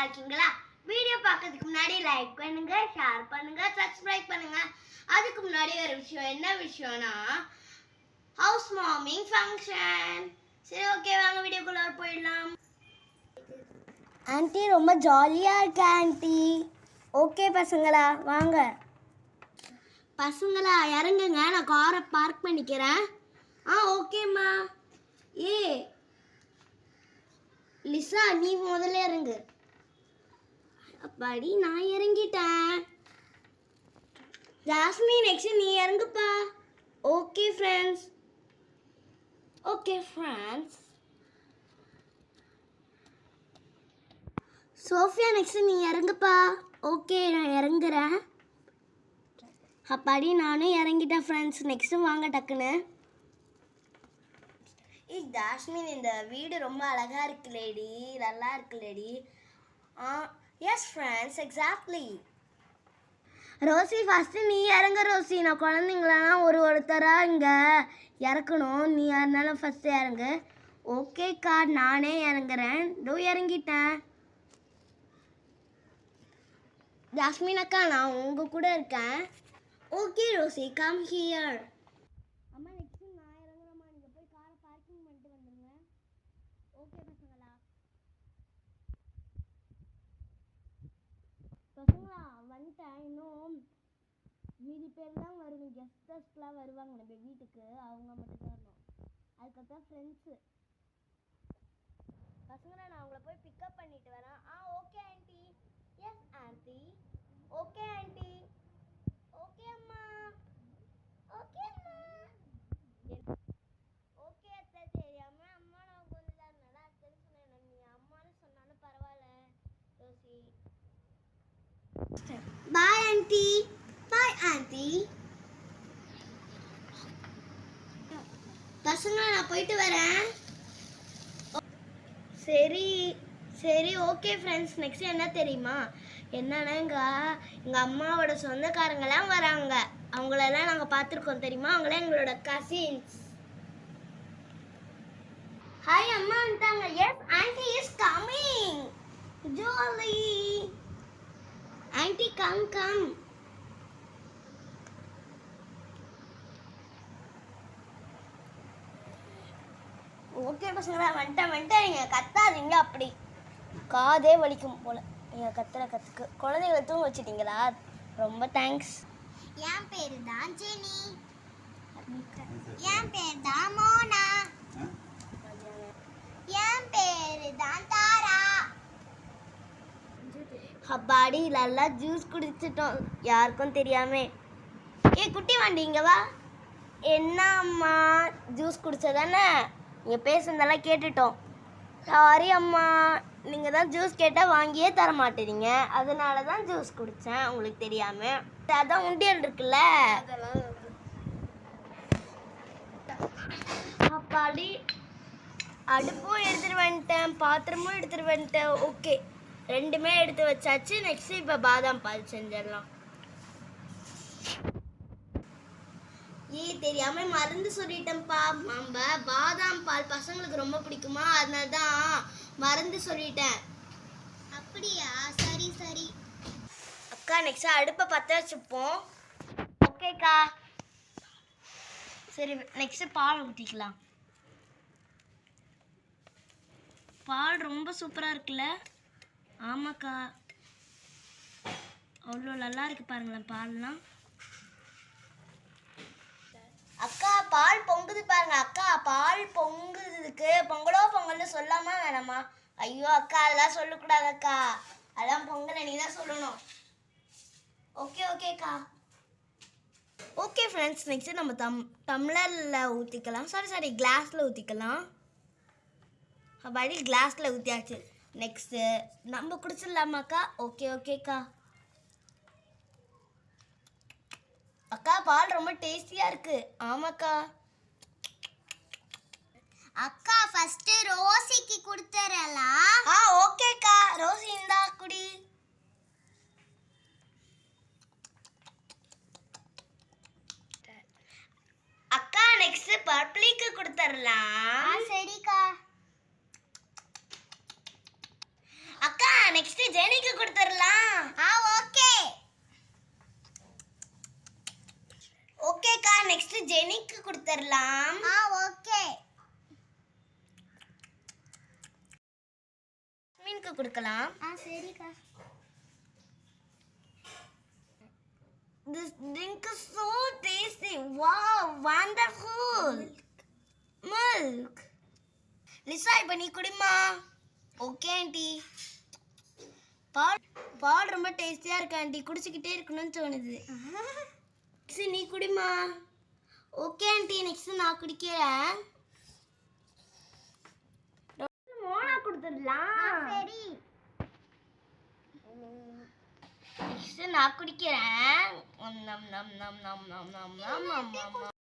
இருக்கீங்களா? வீடியோ பார்க்கிறதுக்கு முன்னாடி லைக் பண்ணுங்க, ஷேர் பண்ணுங்க, சப்ஸ்கிரைப் பண்ணுங்க. அதுக்கு முன்னாடி ஒரு விஷயம், என்ன விஷயம்னா ஹவுஸ் வார்மிங் ஃபங்க்ஷன். சரி, ஓகே, வாங்க வீடியோக்குள்ள போயிடலாம். ஆன்ட்டி ரொம்ப ஜாலியா இருக்கு ஆன்ட்டி. ஓகே பசங்களா, வாங்க. பசங்களா இறங்குங்க, நான் காரை பார்க் பண்ணிக்கிறேன். ஓகேம்மா. லிசா, நீ முதல்ல இறங்கு. அப்பாடி, நான் இறங்கிட்டேன். ஜாஸ்மி, நெக்ஸ்ட் நீ இறங்குப்பா. Okay friends. சோஃபியா, நெக்ஸ்ட் நீ இறங்குப்பா. ஓகே, நான் இறங்குறேன். அப்பாடி, நானும் இறங்கிட்டேன் ஃப்ரெண்ட்ஸ். நெக்ஸ்ட் வாங்க டக்குன்னு. ஜாஸ்மின், இந்த வீடு ரொம்ப அழகா இருக்கு லேடி, நல்லா இருக்கு lady. Yes friends, exactly. Rosie, first நீ இறங்க ரோசி. நான் குழந்தைங்களெல்லாம் ஒருத்தராக இங்கே இறக்கணும். நீ அதனால ஃபஸ்ட்டு இறங்கு. ஓகேக்கா, நானே இறங்குறேன். இதோ இறங்கிட்டேன். ஜாஸ்மின் அக்கா, நான் உங்கள் கூட இருக்கேன். Okay Rosie, come here. அம்மா, நெக்ஸ்ட் நான் இறங்குறேம்மா. நீங்கள் போய் காரை பார்க்கிங் பண்ணிட்டு வந்துடுங்க. ஓகே பசங்களா. வந்துட்டேன். இன்னும் மீதி பேர் தான் வரணும். கெஸ்டர்ஸ்லாம் வருவாங்க நம்ம வீட்டுக்கு, அவங்க மட்டும் வரணும். அதுக்கப்புறம் ஃப்ரெண்ட்ஸு. பசங்களா, நான் உங்களை போய் பிக்கப் பண்ணிட்டு வரேன். Okay aunty. Yes aunty. Okay aunty. Okay அம்மா. ஓகே அம்மா. ஓகே அத்தை. தெரியாம அம்மா நான் கொஞ்சம் தான் நல்லா அத்தைன்னு சொன்னேன். நீ அம்மான்னு சொன்னாலும் பரவாயில்ல Rosie. Bye aunty. Bye aunty. பசங்க, நான் போயிட்டு வரேன். சரி சரி, ஓகே ஃப்ரெண்ட்ஸ். நெக்ஸ்ட் என்ன தெரியுமா? என்னன்னா எங்கள் அம்மாவோட சொந்தக்காரங்களாம் வராங்க. அவங்களெல்லாம் நாங்கள் பார்த்துருக்கோம் தெரியுமா? அவங்களாம் எங்களோட கசின்ஸ். ஹாய், அம்மா வந்துட்டாங்க. Yes, aunty is coming. Jolly aunty, come come. Okay பசங்களா, வந்துட்டேன். நீங்கள் கத்தாதீங்க, அப்படி காதே வலிக்கும் போல நீங்கள் கத்துறதுக்கு. குழந்தைங்களை தூங்க வச்சுட்டீங்களா? ரொம்ப தேங்க்ஸ். என் பேரு தான் ஜெனி. என் பேரு தான் மோனா. என் பேரு தான் தாரா. அப்பாடி, நல்லா ஜூஸ் குடிச்சிட்டோம் யாருக்கும் தெரியாம. குட்டி வாண்டி, இங்க வா. என்ன அம்மா, ஜூஸ் குடிச்சதானே? நீங்கள் பேசுனதெல்லாம் கேட்டுட்டோம். சாரி அம்மா, நீங்கள் தான் ஜூஸ் கேட்டால் வாங்கியே தர மாட்டேறீங்க. அதனால தான் ஜூஸ் குடித்தேன், உங்களுக்கு தெரியாமல். அதான் உண்டியல் இருக்குல்ல, அப்பாடி. அடுப்பும் எடுத்துகிட்டு வந்துட்டேன், பாத்திரமும் எடுத்துகிட்டு வந்துட்டேன். ஓகே, ரெண்டுமே எடுத்து வச்சாச்சு. நெக்ஸ்ட் இப்போ பாதாம் பால் செஞ்சிடலாம். தெரியாம மருந்து சொல்லிட்டேன்ப்பா. நம்ம பாதாம் பால் பசங்களுக்கு ரொம்ப பிடிக்குமா, அதனால தான் மருந்து சொல்லிட்டேன். அப்படியா? சரி சரி அக்கா. நெக்ஸ்ட் அடுப்பை பற்ற வச்சுப்போம். ஓகேக்கா. சரி, நெக்ஸ்ட் பால் ஊற்றிக்கலாம். பால் ரொம்ப சூப்பராக இருக்குல்ல? ஆமாக்கா, அவ்வளோ நல்லா இருக்கு பாருங்களேன் பால்லாம். அக்கா, பால் பொங்குது பாருங்க. அக்கா, பால் பொங்குறதுக்கு பொங்கல்னு சொல்லாமா வேணாமா? ஐயோ அக்கா, அதெல்லாம் சொல்லக்கூடாது அக்கா. அதெல்லாம் பொங்கலை நீ தான் சொல்லணும். ஓகேக்கா. ஓகே ஃப்ரெண்ட்ஸ், நெக்ஸ்ட் நம்ம டம்ளரில் ஊற்றிக்கலாம். சாரி கிளாஸில் ஊற்றிக்கலாம். அப்படி கிளாஸில் ஊற்றியாச்சு. நெக்ஸ்ட்டு நம்ம குடிச்சிடலாமாக்கா? ஓகேக்கா. அக்கா, பால் ரொம்ப டேஸ்டியா இருக்கு. ஆமாக்கா. அக்கா, ஃபர்ஸ்ட் ரோசிக்கு கொடுத்துறலாம். ஓகேக்கா. ரோசி, இந்தா குடி. அக்கா, நெக்ஸ்ட் பர்பிளிக்கு கொடுத்துறலாம். சரிக்கா. அக்கா, நெக்ஸ்ட் ஜெனிக்கு கொடுத்துடலாம். ஓகே ஓகேக்கா, நெக்ஸ்ட் ஜெனிக்கு கொடுத்துடலாம். ஓகே. மீனுக்கு கொடுக்கலாம். சரிக்கா. This drink is so tasty. Wow, wonderful. Milk. Lisa இப்போ நீ குடிமா. Okay aunty. பால் ரொம்ப டேஸ்டியா இருக்கு ஆண்டி, குடிச்சிக்கிட்டே இருக்கணும்னு தோணுது. நெக்ஸ்ட் நீ குடிமா. ஓகே ஆண்டி, நெக்ஸ்ட் நான் குடிக்கிறேன். மோனா கொடுத்துடலாம். சரி. நெக்ஸ்ட் நான் குடிக்கிறேன்.